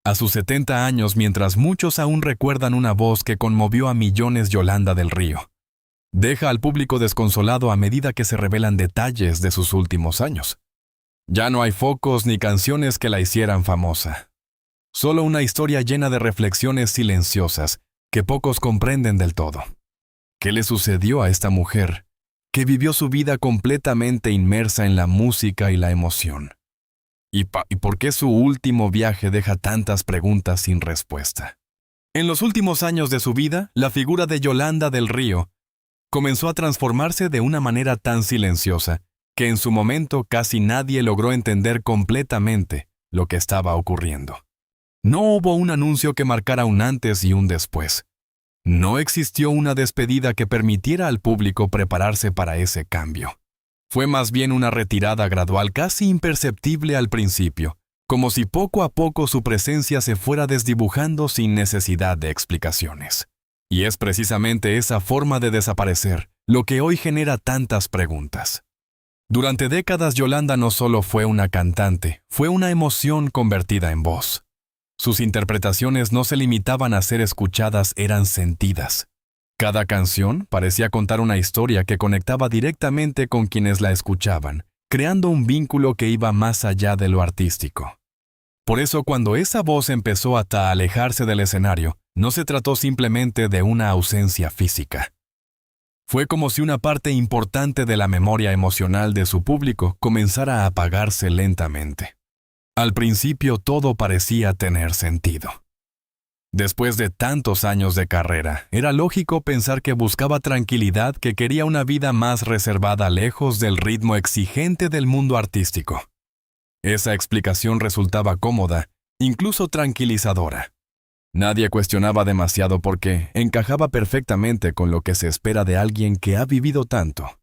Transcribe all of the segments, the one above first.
A sus 70 años, mientras muchos aún recuerdan una voz que conmovió a millones, Yolanda del Río deja al público desconsolado a medida que se revelan detalles de sus últimos años. Ya no hay focos ni canciones que la hicieran famosa. Solo una historia llena de reflexiones silenciosas que pocos comprenden del todo. ¿Qué le sucedió a esta mujer que vivió su vida completamente inmersa en la música y la emoción? ¿Y por qué su último viaje deja tantas preguntas sin respuesta? En los últimos años de su vida, la figura de Yolanda del Río comenzó a transformarse de una manera tan silenciosa que en su momento casi nadie logró entender completamente lo que estaba ocurriendo. No hubo un anuncio que marcara un antes y un después. No existió una despedida que permitiera al público prepararse para ese cambio. Fue más bien una retirada gradual, casi imperceptible al principio, como si poco a poco su presencia se fuera desdibujando sin necesidad de explicaciones. Y es precisamente esa forma de desaparecer lo que hoy genera tantas preguntas. Durante décadas, Yolanda no solo fue una cantante, fue una emoción convertida en voz. Sus interpretaciones no se limitaban a ser escuchadas, eran sentidas. Cada canción parecía contar una historia que conectaba directamente con quienes la escuchaban, creando un vínculo que iba más allá de lo artístico. Por eso, cuando esa voz empezó a alejarse del escenario, no se trató simplemente de una ausencia física. Fue como si una parte importante de la memoria emocional de su público comenzara a apagarse lentamente. Al principio todo parecía tener sentido. Después de tantos años de carrera, era lógico pensar que buscaba tranquilidad, que quería una vida más reservada lejos del ritmo exigente del mundo artístico. Esa explicación resultaba cómoda, incluso tranquilizadora. Nadie cuestionaba demasiado porque encajaba perfectamente con lo que se espera de alguien que ha vivido tanto.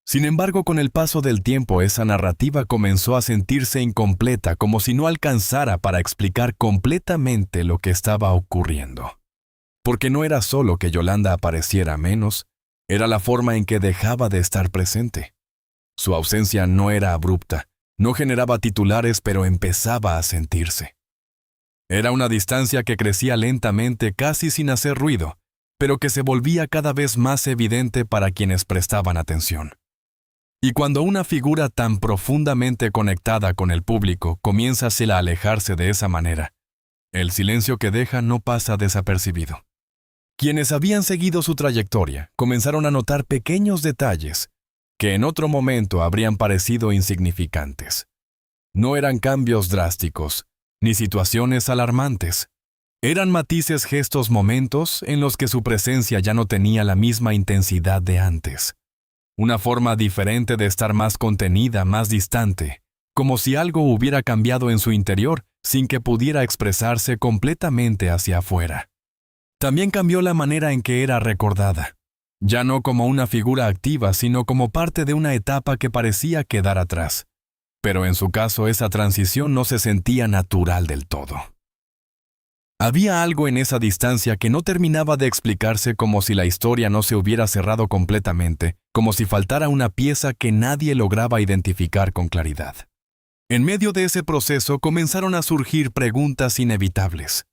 Sin embargo, con el paso del tiempo, esa narrativa comenzó a sentirse incompleta, como si no alcanzara para explicar completamente lo que estaba ocurriendo. Porque no era solo que Yolanda apareciera menos, era la forma en que dejaba de estar presente. Su ausencia no era abrupta, no generaba titulares, pero empezaba a sentirse. Era una distancia que crecía lentamente, casi sin hacer ruido, pero que se volvía cada vez más evidente para quienes prestaban atención. Y cuando una figura tan profundamente conectada con el público comienza a alejarse de esa manera, el silencio que deja no pasa desapercibido. Quienes habían seguido su trayectoria comenzaron a notar pequeños detalles que en otro momento habrían parecido insignificantes. No eran cambios drásticos, ni situaciones alarmantes. Eran matices, gestos, momentos en los que su presencia ya no tenía la misma intensidad de antes. Una forma diferente de estar, más contenida, más distante, como si algo hubiera cambiado en su interior sin que pudiera expresarse completamente hacia afuera. También cambió la manera en que era recordada, ya no como una figura activa, sino como parte de una etapa que parecía quedar atrás. Pero en su caso, esa transición no se sentía natural del todo. Había algo en esa distancia que no terminaba de explicarse, como si la historia no se hubiera cerrado completamente, como si faltara una pieza que nadie lograba identificar con claridad. En medio de ese proceso comenzaron a surgir preguntas inevitables.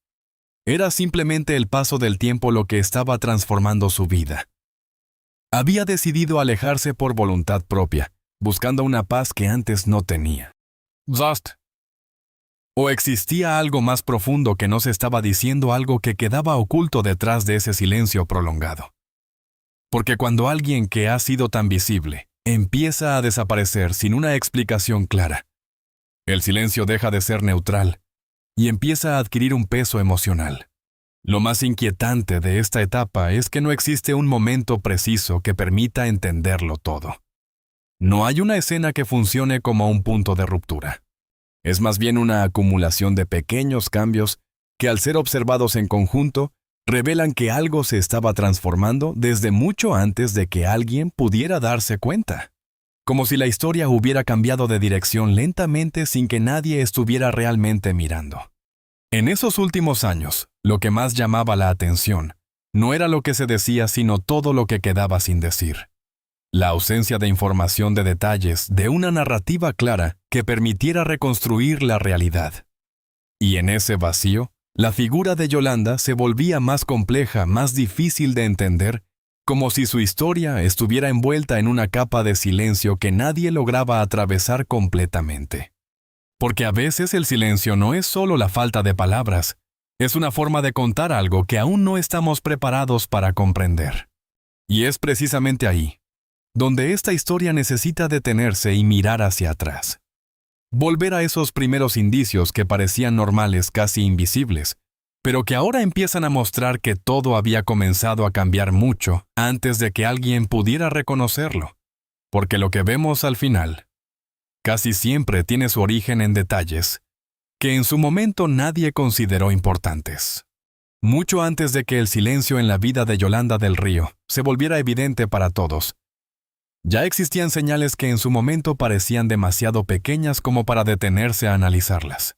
¿Era simplemente el paso del tiempo lo que estaba transformando su vida? Había decidido alejarse por voluntad propia, buscando una paz que antes no tenía. ¿O existía algo más profundo que no se estaba diciendo, algo que quedaba oculto detrás de ese silencio prolongado? Porque cuando alguien que ha sido tan visible empieza a desaparecer sin una explicación clara, el silencio deja de ser neutral y empieza a adquirir un peso emocional. Lo más inquietante de esta etapa es que no existe un momento preciso que permita entenderlo todo. No hay una escena que funcione como un punto de ruptura. Es más bien una acumulación de pequeños cambios que, al ser observados en conjunto, revelan que algo se estaba transformando desde mucho antes de que alguien pudiera darse cuenta. Como si la historia hubiera cambiado de dirección lentamente sin que nadie estuviera realmente mirando. En esos últimos años, lo que más llamaba la atención no era lo que se decía, sino todo lo que quedaba sin decir. La ausencia de información, de detalles, de una narrativa clara que permitiera reconstruir la realidad. Y en ese vacío, la figura de Yolanda se volvía más compleja, más difícil de entender, como si su historia estuviera envuelta en una capa de silencio que nadie lograba atravesar completamente. Porque a veces el silencio no es solo la falta de palabras, es una forma de contar algo que aún no estamos preparados para comprender. Y es precisamente ahí, donde esta historia necesita detenerse y mirar hacia atrás. Volver a esos primeros indicios que parecían normales, casi invisibles, pero que ahora empiezan a mostrar que todo había comenzado a cambiar mucho antes de que alguien pudiera reconocerlo. Porque lo que vemos al final casi siempre tiene su origen en detalles que en su momento nadie consideró importantes. Mucho antes de que el silencio en la vida de Yolanda del Río se volviera evidente para todos, ya existían señales que en su momento parecían demasiado pequeñas como para detenerse a analizarlas.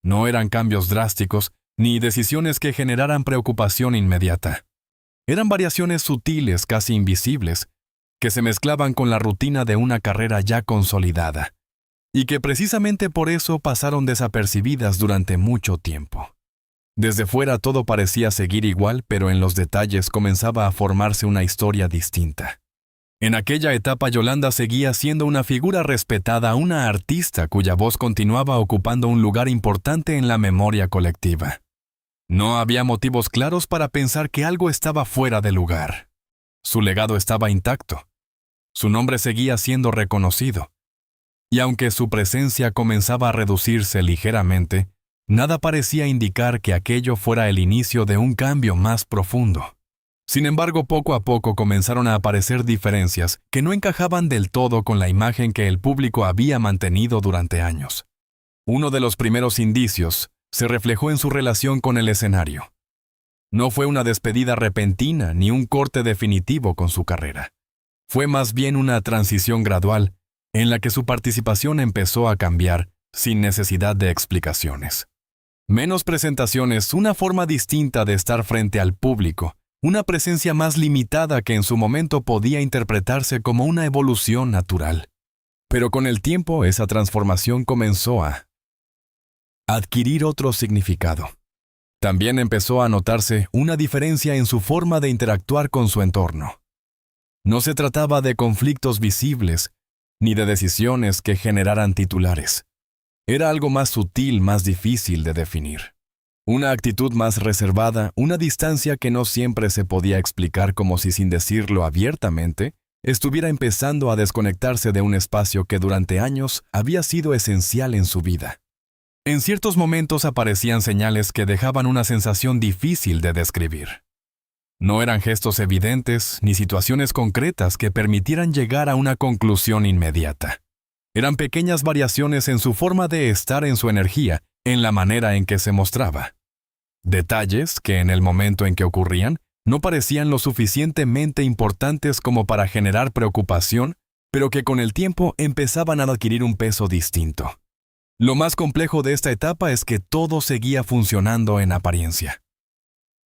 No eran cambios drásticos ni decisiones que generaran preocupación inmediata. Eran variaciones sutiles, casi invisibles, que se mezclaban con la rutina de una carrera ya consolidada, y que precisamente por eso pasaron desapercibidas durante mucho tiempo. Desde fuera todo parecía seguir igual, pero en los detalles comenzaba a formarse una historia distinta. En aquella etapa Yolanda seguía siendo una figura respetada, una artista cuya voz continuaba ocupando un lugar importante en la memoria colectiva. No había motivos claros para pensar que algo estaba fuera de lugar. Su legado estaba intacto. Su nombre seguía siendo reconocido. Y aunque su presencia comenzaba a reducirse ligeramente, nada parecía indicar que aquello fuera el inicio de un cambio más profundo. Sin embargo, poco a poco comenzaron a aparecer diferencias que no encajaban del todo con la imagen que el público había mantenido durante años. Uno de los primeros indicios se reflejó en su relación con el escenario. No fue una despedida repentina ni un corte definitivo con su carrera. Fue más bien una transición gradual en la que su participación empezó a cambiar sin necesidad de explicaciones. Menos presentaciones, una forma distinta de estar frente al público, una presencia más limitada que en su momento podía interpretarse como una evolución natural. Pero con el tiempo esa transformación comenzó a adquirir otro significado. También empezó a notarse una diferencia en su forma de interactuar con su entorno. No se trataba de conflictos visibles, ni de decisiones que generaran titulares. Era algo más sutil, más difícil de definir. Una actitud más reservada, una distancia que no siempre se podía explicar, como si sin decirlo abiertamente, estuviera empezando a desconectarse de un espacio que durante años había sido esencial en su vida. En ciertos momentos aparecían señales que dejaban una sensación difícil de describir. No eran gestos evidentes ni situaciones concretas que permitieran llegar a una conclusión inmediata. Eran pequeñas variaciones en su forma de estar, en su energía, en la manera en que se mostraba. Detalles que en el momento en que ocurrían no parecían lo suficientemente importantes como para generar preocupación, pero que con el tiempo empezaban a adquirir un peso distinto. Lo más complejo de esta etapa es que todo seguía funcionando en apariencia.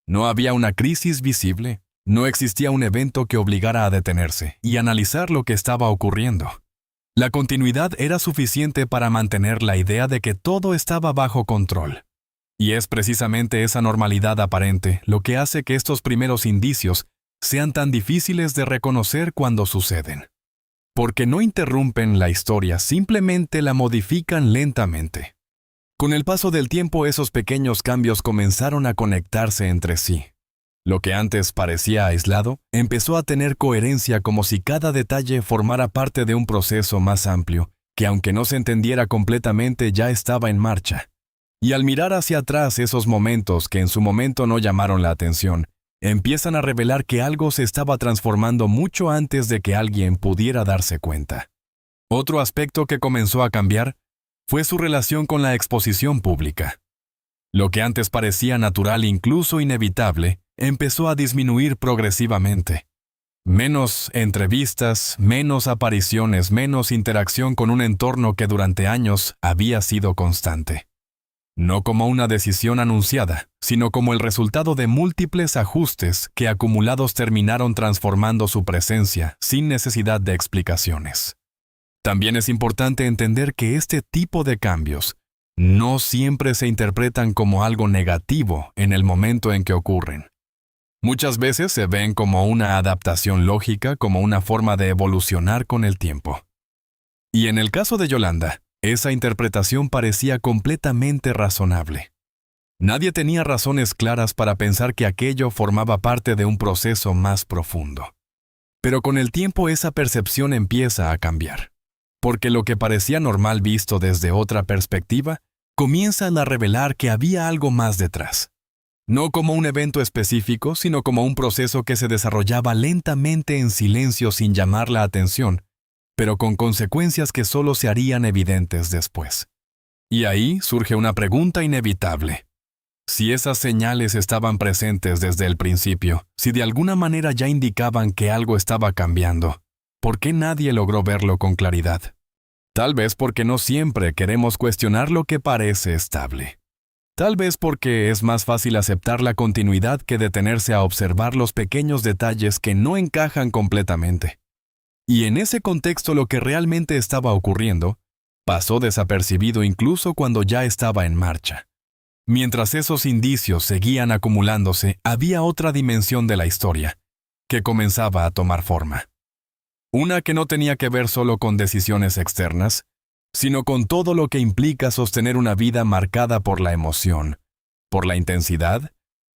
No había una crisis visible, no existía un evento que obligara a detenerse y analizar lo que estaba ocurriendo. La continuidad era suficiente para mantener la idea de que todo estaba bajo control. Y es precisamente esa normalidad aparente lo que hace que estos primeros indicios sean tan difíciles de reconocer cuando suceden. Porque no interrumpen la historia, simplemente la modifican lentamente. Con el paso del tiempo, esos pequeños cambios comenzaron a conectarse entre sí. Lo que antes parecía aislado, empezó a tener coherencia, como si cada detalle formara parte de un proceso más amplio, que aunque no se entendiera completamente, ya estaba en marcha. Y al mirar hacia atrás, esos momentos que en su momento no llamaron la atención, empiezan a revelar que algo se estaba transformando mucho antes de que alguien pudiera darse cuenta. Otro aspecto que comenzó a cambiar fue su relación con la exposición pública. Lo que antes parecía natural, incluso inevitable, empezó a disminuir progresivamente. Menos entrevistas, menos apariciones, menos interacción con un entorno que durante años había sido constante. No como una decisión anunciada, sino como el resultado de múltiples ajustes que acumulados terminaron transformando su presencia sin necesidad de explicaciones. También es importante entender que este tipo de cambios no siempre se interpretan como algo negativo en el momento en que ocurren. Muchas veces se ven como una adaptación lógica, como una forma de evolucionar con el tiempo. Y en el caso de Yolanda, esa interpretación parecía completamente razonable. Nadie tenía razones claras para pensar que aquello formaba parte de un proceso más profundo. Pero con el tiempo esa percepción empieza a cambiar, porque lo que parecía normal visto desde otra perspectiva, comienzan a revelar que había algo más detrás. No como un evento específico, sino como un proceso que se desarrollaba lentamente en silencio sin llamar la atención, pero con consecuencias que solo se harían evidentes después. Y ahí surge una pregunta inevitable. Si esas señales estaban presentes desde el principio, si de alguna manera ya indicaban que algo estaba cambiando, ¿por qué nadie logró verlo con claridad? Tal vez porque no siempre queremos cuestionar lo que parece estable. Tal vez porque es más fácil aceptar la continuidad que detenerse a observar los pequeños detalles que no encajan completamente. Y en ese contexto lo que realmente estaba ocurriendo pasó desapercibido incluso cuando ya estaba en marcha. Mientras esos indicios seguían acumulándose, había otra dimensión de la historia, que comenzaba a tomar forma. Una que no tenía que ver solo con decisiones externas, sino con todo lo que implica sostener una vida marcada por la emoción, por la intensidad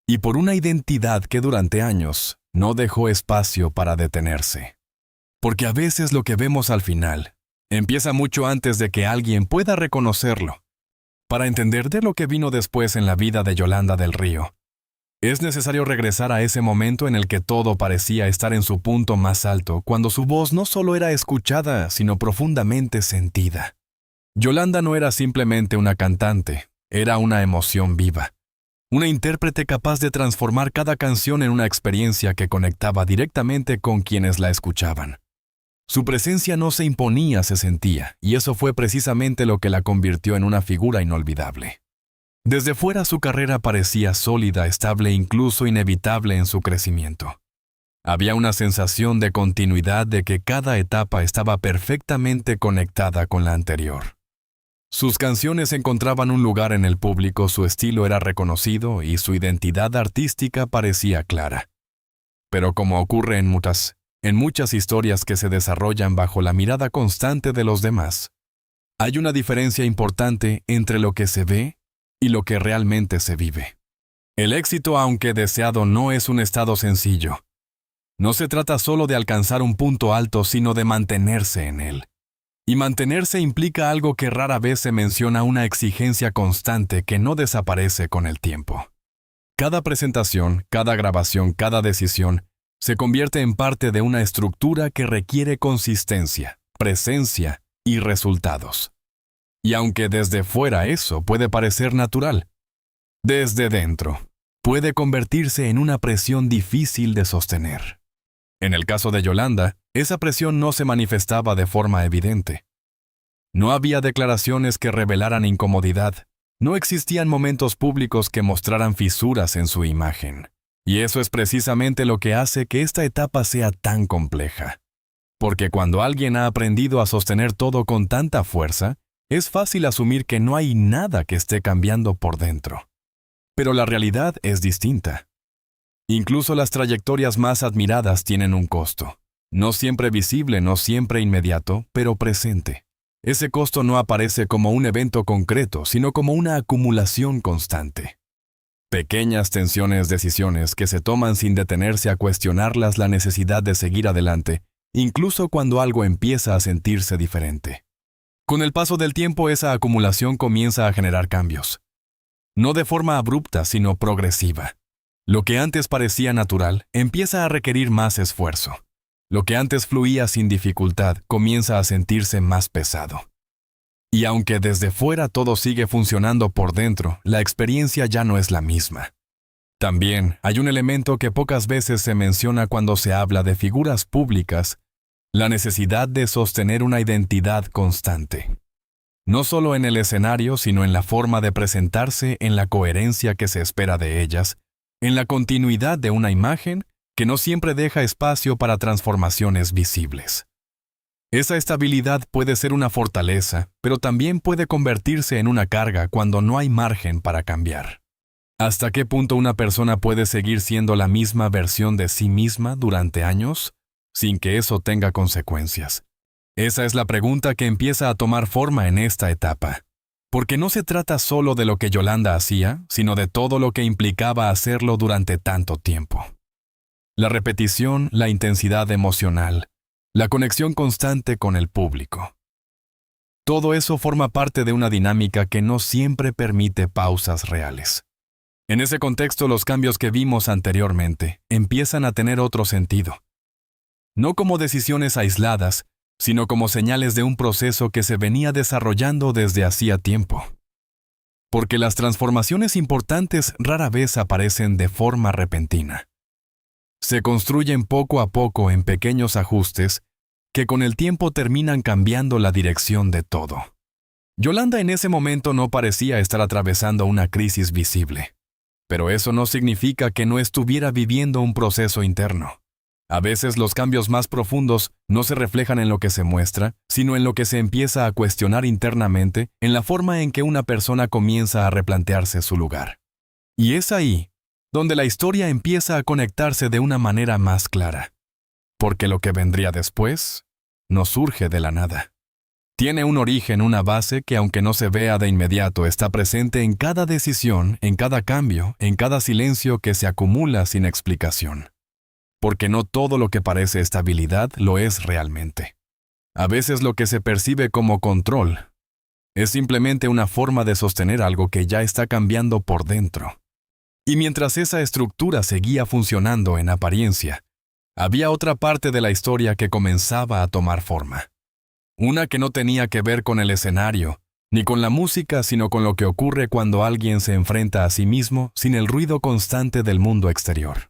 y por una identidad que durante años no dejó espacio para detenerse. Porque a veces lo que vemos al final empieza mucho antes de que alguien pueda reconocerlo. Para entender de lo que vino después en la vida de Yolanda del Río, es necesario regresar a ese momento en el que todo parecía estar en su punto más alto, cuando su voz no solo era escuchada, sino profundamente sentida. Yolanda no era simplemente una cantante, era una emoción viva. Una intérprete capaz de transformar cada canción en una experiencia que conectaba directamente con quienes la escuchaban. Su presencia no se imponía, se sentía, y eso fue precisamente lo que la convirtió en una figura inolvidable. Desde fuera su carrera parecía sólida, estable e incluso inevitable en su crecimiento. Había una sensación de continuidad, de que cada etapa estaba perfectamente conectada con la anterior. Sus canciones encontraban un lugar en el público, su estilo era reconocido y su identidad artística parecía clara. Pero como ocurre en muchas historias que se desarrollan bajo la mirada constante de los demás, hay una diferencia importante entre lo que se ve y lo que realmente se vive. El éxito, aunque deseado, no es un estado sencillo. No se trata solo de alcanzar un punto alto, sino de mantenerse en él. Y mantenerse implica algo que rara vez se menciona: una exigencia constante que no desaparece con el tiempo. Cada presentación, cada grabación, cada decisión se convierte en parte de una estructura que requiere consistencia, presencia y resultados. Y aunque desde fuera eso puede parecer natural, desde dentro puede convertirse en una presión difícil de sostener. En el caso de Yolanda, esa presión no se manifestaba de forma evidente. No había declaraciones que revelaran incomodidad, no existían momentos públicos que mostraran fisuras en su imagen. Y eso es precisamente lo que hace que esta etapa sea tan compleja. Porque cuando alguien ha aprendido a sostener todo con tanta fuerza, es fácil asumir que no hay nada que esté cambiando por dentro. Pero la realidad es distinta. Incluso las trayectorias más admiradas tienen un costo. No siempre visible, no siempre inmediato, pero presente. Ese costo no aparece como un evento concreto, sino como una acumulación constante. Pequeñas tensiones, decisiones que se toman sin detenerse a cuestionarlas, la necesidad de seguir adelante, incluso cuando algo empieza a sentirse diferente. Con el paso del tiempo, esa acumulación comienza a generar cambios. No de forma abrupta, sino progresiva. Lo que antes parecía natural empieza a requerir más esfuerzo. Lo que antes fluía sin dificultad comienza a sentirse más pesado. Y aunque desde fuera todo sigue funcionando por dentro, la experiencia ya no es la misma. También hay un elemento que pocas veces se menciona cuando se habla de figuras públicas: la necesidad de sostener una identidad constante. No solo en el escenario, sino en la forma de presentarse, en la coherencia que se espera de ellas, en la continuidad de una imagen que no siempre deja espacio para transformaciones visibles. Esa estabilidad puede ser una fortaleza, pero también puede convertirse en una carga cuando no hay margen para cambiar. ¿Hasta qué punto una persona puede seguir siendo la misma versión de sí misma durante años, sin que eso tenga consecuencias? Esa es la pregunta que empieza a tomar forma en esta etapa. Porque no se trata solo de lo que Yolanda hacía, sino de todo lo que implicaba hacerlo durante tanto tiempo. La repetición, la intensidad emocional, la conexión constante con el público. Todo eso forma parte de una dinámica que no siempre permite pausas reales. En ese contexto, los cambios que vimos anteriormente empiezan a tener otro sentido. No como decisiones aisladas, sino como señales de un proceso que se venía desarrollando desde hacía tiempo. Porque las transformaciones importantes rara vez aparecen de forma repentina. Se construyen poco a poco en pequeños ajustes que con el tiempo terminan cambiando la dirección de todo. Yolanda en ese momento no parecía estar atravesando una crisis visible, pero eso no significa que no estuviera viviendo un proceso interno. A veces los cambios más profundos no se reflejan en lo que se muestra, sino en lo que se empieza a cuestionar internamente, en la forma en que una persona comienza a replantearse su lugar. Y es ahí donde la historia empieza a conectarse de una manera más clara. Porque lo que vendría después no surge de la nada. Tiene un origen, una base que aunque no se vea de inmediato, está presente en cada decisión, en cada cambio, en cada silencio que se acumula sin explicación. Porque no todo lo que parece estabilidad lo es realmente. A veces lo que se percibe como control es simplemente una forma de sostener algo que ya está cambiando por dentro. Y mientras esa estructura seguía funcionando en apariencia, había otra parte de la historia que comenzaba a tomar forma. Una que no tenía que ver con el escenario, ni con la música, sino con lo que ocurre cuando alguien se enfrenta a sí mismo sin el ruido constante del mundo exterior.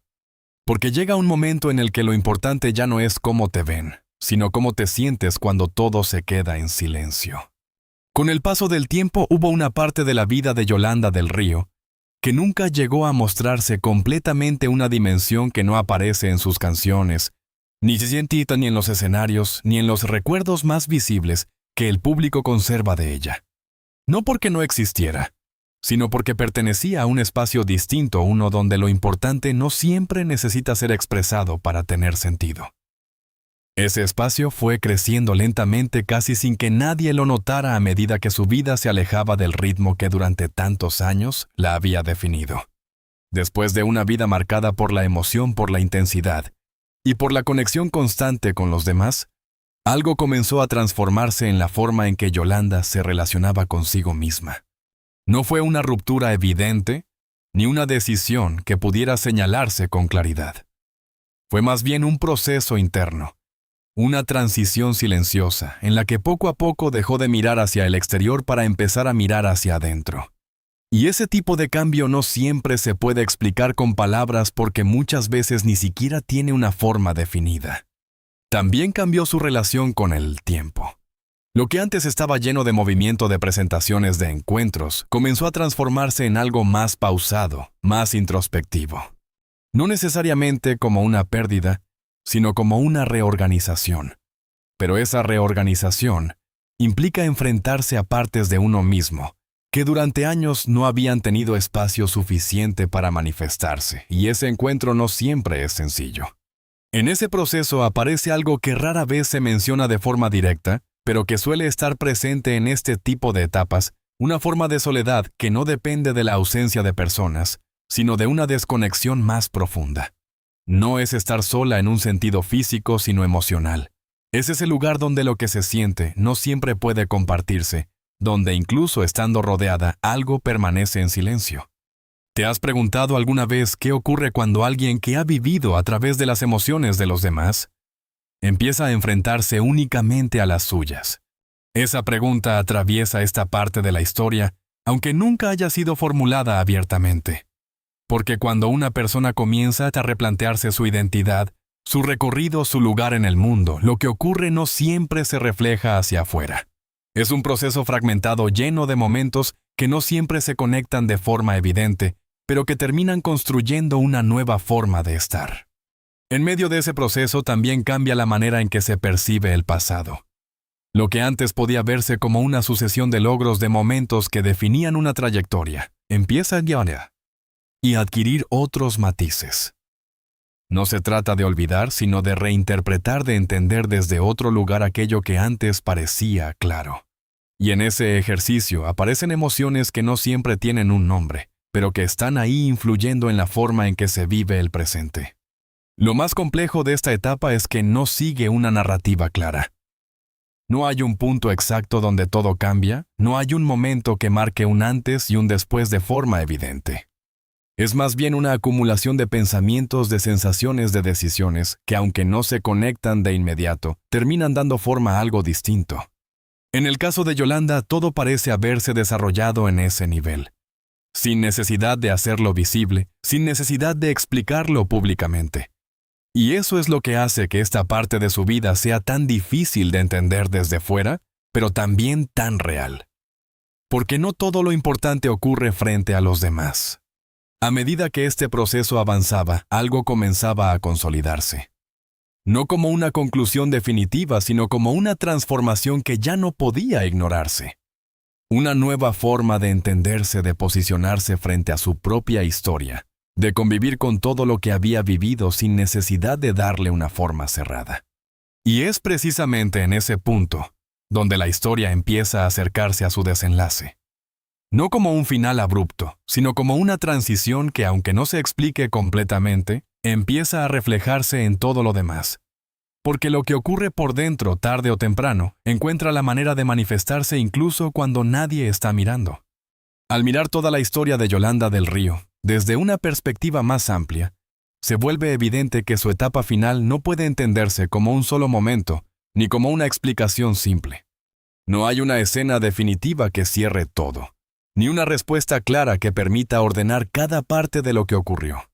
Porque llega un momento en el que lo importante ya no es cómo te ven, sino cómo te sientes cuando todo se queda en silencio. Con el paso del tiempo hubo una parte de la vida de Yolanda del Río que nunca llegó a mostrarse completamente, una dimensión que no aparece en sus canciones, ni se siente ni en los escenarios, ni en los recuerdos más visibles que el público conserva de ella. No porque no existiera, sino porque pertenecía a un espacio distinto, uno donde lo importante no siempre necesita ser expresado para tener sentido. Ese espacio fue creciendo lentamente, casi sin que nadie lo notara, a medida que su vida se alejaba del ritmo que durante tantos años la había definido. Después de una vida marcada por la emoción, por la intensidad y por la conexión constante con los demás, algo comenzó a transformarse en la forma en que Yolanda se relacionaba consigo misma. No fue una ruptura evidente, ni una decisión que pudiera señalarse con claridad. Fue más bien un proceso interno, una transición silenciosa en la que poco a poco dejó de mirar hacia el exterior para empezar a mirar hacia adentro. Y ese tipo de cambio no siempre se puede explicar con palabras, porque muchas veces ni siquiera tiene una forma definida. También cambió su relación con el tiempo. Lo que antes estaba lleno de movimiento, de presentaciones, de encuentros, comenzó a transformarse en algo más pausado, más introspectivo. No necesariamente como una pérdida, sino como una reorganización. Pero esa reorganización implica enfrentarse a partes de uno mismo, que durante años no habían tenido espacio suficiente para manifestarse, y ese encuentro no siempre es sencillo. En ese proceso aparece algo que rara vez se menciona de forma directa, pero que suele estar presente en este tipo de etapas, una forma de soledad que no depende de la ausencia de personas, sino de una desconexión más profunda. No es estar sola en un sentido físico, sino emocional. Es ese lugar donde lo que se siente no siempre puede compartirse, donde incluso estando rodeada, algo permanece en silencio. ¿Te has preguntado alguna vez qué ocurre cuando alguien que ha vivido a través de las emociones de los demás empieza a enfrentarse únicamente a las suyas? Esa pregunta atraviesa esta parte de la historia, aunque nunca haya sido formulada abiertamente. Porque cuando una persona comienza a replantearse su identidad, su recorrido, su lugar en el mundo, lo que ocurre no siempre se refleja hacia afuera. Es un proceso fragmentado, lleno de momentos que no siempre se conectan de forma evidente, pero que terminan construyendo una nueva forma de estar. En medio de ese proceso también cambia la manera en que se percibe el pasado. Lo que antes podía verse como una sucesión de logros de momentos que definían una trayectoria, empieza y a adquirir otros matices. No se trata de olvidar, sino de reinterpretar, de entender desde otro lugar aquello que antes parecía claro. Y en ese ejercicio aparecen emociones que no siempre tienen un nombre, pero que están ahí influyendo en la forma en que se vive el presente. Lo más complejo de esta etapa es que no sigue una narrativa clara. No hay un punto exacto donde todo cambia, no hay un momento que marque un antes y un después de forma evidente. Es más bien una acumulación de pensamientos, de sensaciones, de decisiones, que aunque no se conectan de inmediato, terminan dando forma a algo distinto. En el caso de Yolanda, todo parece haberse desarrollado en ese nivel, sin necesidad de hacerlo visible, sin necesidad de explicarlo públicamente. Y eso es lo que hace que esta parte de su vida sea tan difícil de entender desde fuera, pero también tan real. Porque no todo lo importante ocurre frente a los demás. A medida que este proceso avanzaba, algo comenzaba a consolidarse. No como una conclusión definitiva, sino como una transformación que ya no podía ignorarse. Una nueva forma de entenderse, de posicionarse frente a su propia historia, de convivir con todo lo que había vivido sin necesidad de darle una forma cerrada. Y es precisamente en ese punto donde la historia empieza a acercarse a su desenlace. No como un final abrupto, sino como una transición que, aunque no se explique completamente, empieza a reflejarse en todo lo demás. Porque lo que ocurre por dentro, tarde o temprano, encuentra la manera de manifestarse incluso cuando nadie está mirando. Al mirar toda la historia de Yolanda del Río, desde una perspectiva más amplia, se vuelve evidente que su etapa final no puede entenderse como un solo momento, ni como una explicación simple. No hay una escena definitiva que cierre todo, ni una respuesta clara que permita ordenar cada parte de lo que ocurrió.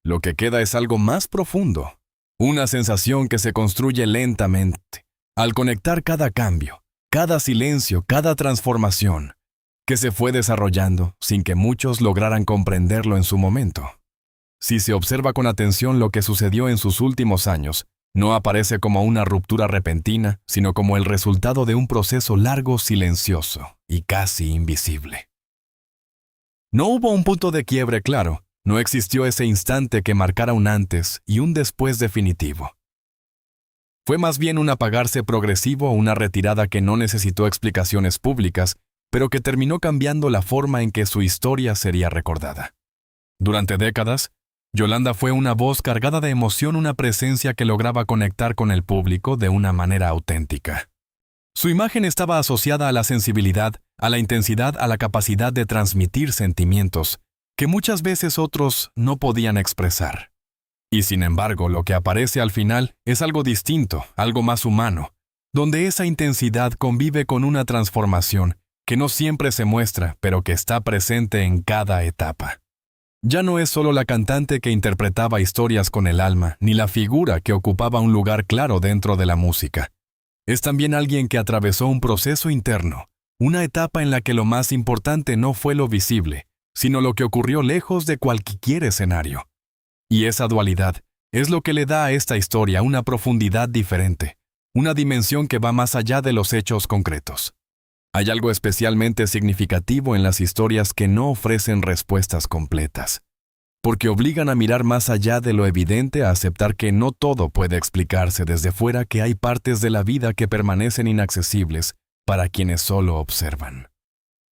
Lo que queda es algo más profundo, una sensación que se construye lentamente, al conectar cada cambio, cada silencio, cada transformación, que se fue desarrollando sin que muchos lograran comprenderlo en su momento. Si se observa con atención lo que sucedió en sus últimos años, no aparece como una ruptura repentina, sino como el resultado de un proceso largo, silencioso y casi invisible. No hubo un punto de quiebre claro, no existió ese instante que marcara un antes y un después definitivo. Fue más bien un apagarse progresivo, una retirada que no necesitó explicaciones públicas, pero que terminó cambiando la forma en que su historia sería recordada. Durante décadas, Yolanda fue una voz cargada de emoción, una presencia que lograba conectar con el público de una manera auténtica. Su imagen estaba asociada a la sensibilidad, a la intensidad, a la capacidad de transmitir sentimientos que muchas veces otros no podían expresar. Y sin embargo, lo que aparece al final es algo distinto, algo más humano, donde esa intensidad convive con una transformación que no siempre se muestra, pero que está presente en cada etapa. Ya no es solo la cantante que interpretaba historias con el alma, ni la figura que ocupaba un lugar claro dentro de la música. Es también alguien que atravesó un proceso interno, una etapa en la que lo más importante no fue lo visible, sino lo que ocurrió lejos de cualquier escenario. Y esa dualidad es lo que le da a esta historia una profundidad diferente, una dimensión que va más allá de los hechos concretos. Hay algo especialmente significativo en las historias que no ofrecen respuestas completas, porque obligan a mirar más allá de lo evidente, a aceptar que no todo puede explicarse desde fuera, que hay partes de la vida que permanecen inaccesibles para quienes solo observan.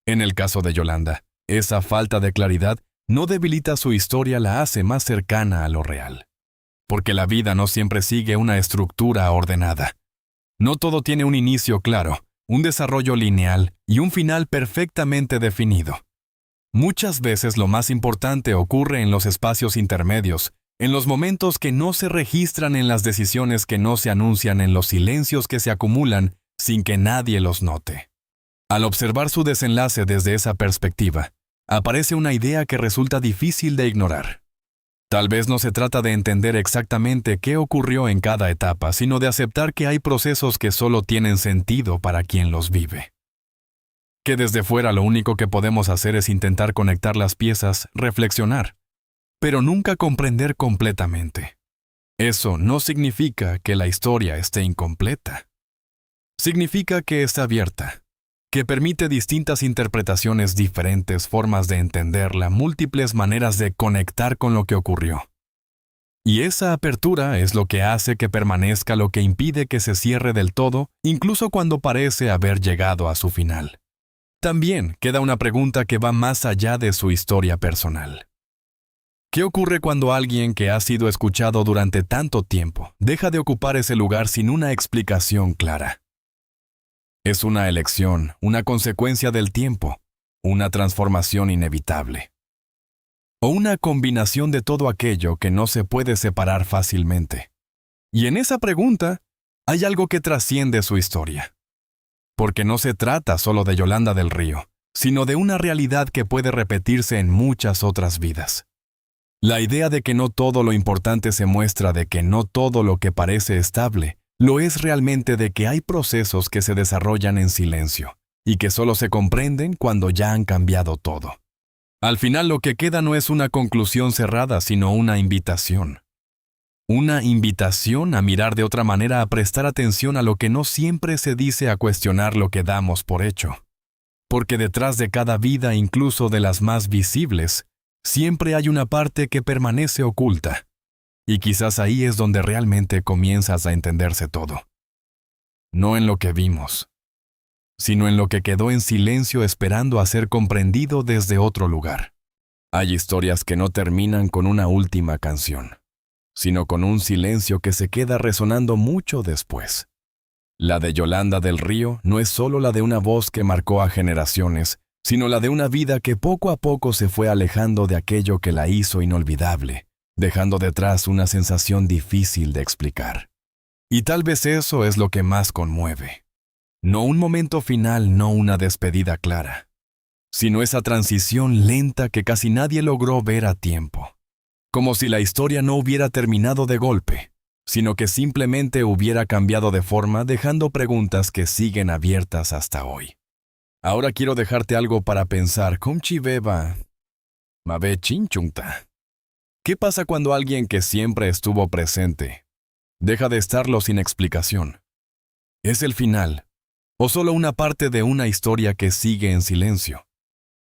En el caso de Yolanda, esa falta de claridad no debilita su historia, la hace más cercana a lo real. Porque la vida no siempre sigue una estructura ordenada. No todo tiene un inicio claro, un desarrollo lineal y un final perfectamente definido. Muchas veces lo más importante ocurre en los espacios intermedios, en los momentos que no se registran, en las decisiones que no se anuncian, en los silencios que se acumulan sin que nadie los note. Al observar su desenlace desde esa perspectiva, aparece una idea que resulta difícil de ignorar. Tal vez no se trata de entender exactamente qué ocurrió en cada etapa, sino de aceptar que hay procesos que solo tienen sentido para quien los vive. Que desde fuera lo único que podemos hacer es intentar conectar las piezas, reflexionar, pero nunca comprender completamente. Eso no significa que la historia esté incompleta. Significa que es abierta, que permite distintas interpretaciones, diferentes formas de entenderla, múltiples maneras de conectar con lo que ocurrió. Y esa apertura es lo que hace que permanezca, lo que impide que se cierre del todo, incluso cuando parece haber llegado a su final. También queda una pregunta que va más allá de su historia personal. ¿Qué ocurre cuando alguien que ha sido escuchado durante tanto tiempo deja de ocupar ese lugar sin una explicación clara? Es una elección, una consecuencia del tiempo, una transformación inevitable. O una combinación de todo aquello que no se puede separar fácilmente. Y en esa pregunta hay algo que trasciende su historia. Porque no se trata solo de Yolanda del Río, sino de una realidad que puede repetirse en muchas otras vidas. La idea de que no todo lo importante se muestra, de que no todo lo que parece estable, lo es realmente, de que hay procesos que se desarrollan en silencio, y que solo se comprenden cuando ya han cambiado todo. Al final lo que queda no es una conclusión cerrada, sino una invitación. Una invitación a mirar de otra manera, a prestar atención a lo que no siempre se dice, a cuestionar lo que damos por hecho. Porque detrás de cada vida, incluso de las más visibles, siempre hay una parte que permanece oculta. Y quizás ahí es donde realmente comienzas a entenderse todo. No en lo que vimos, sino en lo que quedó en silencio esperando a ser comprendido desde otro lugar. Hay historias que no terminan con una última canción, sino con un silencio que se queda resonando mucho después. La de Yolanda del Río no es solo la de una voz que marcó a generaciones, sino la de una vida que poco a poco se fue alejando de aquello que la hizo inolvidable, dejando detrás una sensación difícil de explicar. Y tal vez eso es lo que más conmueve. No un momento final, no una despedida clara, sino esa transición lenta que casi nadie logró ver a tiempo. Como si la historia no hubiera terminado de golpe, sino que simplemente hubiera cambiado de forma, dejando preguntas que siguen abiertas hasta hoy. Ahora quiero dejarte algo para pensar. Kumchi beba, mabe chinchungta. ¿Qué pasa cuando alguien que siempre estuvo presente deja de estarlo sin explicación? ¿Es el final, o solo una parte de una historia que sigue en silencio?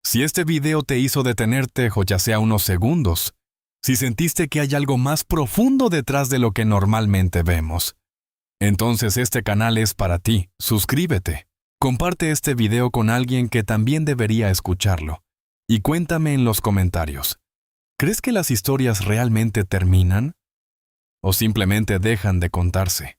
Si este video te hizo detenerte, o ya sea unos segundos, si sentiste que hay algo más profundo detrás de lo que normalmente vemos, entonces este canal es para ti. Suscríbete, comparte este video con alguien que también debería escucharlo, y cuéntame en los comentarios, ¿crees que las historias realmente terminan? ¿O simplemente dejan de contarse?